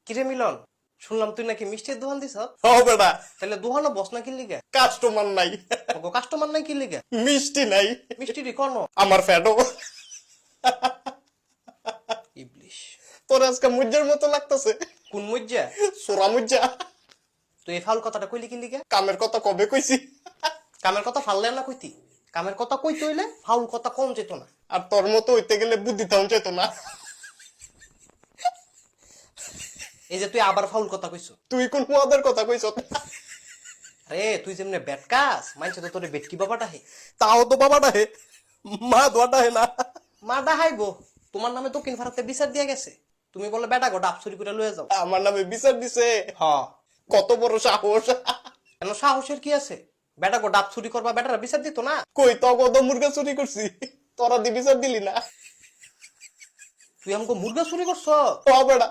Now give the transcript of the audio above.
কিরে মিলন, শুনলাম তুই নাকি মিষ্টির দোকান দিছ? ও বেটা, তাহলে দোকানও বস না কি লিগা? কাস্টমার নাই, কাস্টমার নাই কি লিগা? মিষ্টি নাই, মিষ্টি রে কোন আমার ফ্যাটও। ইবলিশ। তোর আজকে মুজ্জার মতো লাগতেছে। কোন মজ্জা? সোরা মুজ্জা। তুই এই ফাউল কথাটা কইলি কি লিগা? কামের কথা কবে কইছি? কামের কথা ফাললে না কইতি? কামের কথা কইতে হইলে ফাউল কথা কম যেত না। আর তোর মতো হইতে গেলে বুদ্ধি তাও যেত না। এই যে তুই আবার ফাউল কথা কইছ। তুই কোন মদের কথা কইছ? আরে তুই যেমনে বেটকাস, মানছে তো তোরে বেটকি বাবাটা হে। তাও তো বাবাটা হে, মা দোয়াটা হে না। মা ডাহাই গো, তোমার নামে দক্ষিণ ভারতে বিচার দিয়া গেছে। তুমি বলে বেটা গো ডাব চুরি করে লয়ে যাও। আমার নামে বিচার দিছে। হ, কত বড় সাহস! কেন সাহসের কি আছে? বেটা গো ডাব চুরি করবা, বেটারা বিচার দিত না? কই তো কত মুরগা চুরি করছি, তোরা দি বিচার দিলি না। তুই আমাকে মুরগা চুরি করছ? ও বেটা,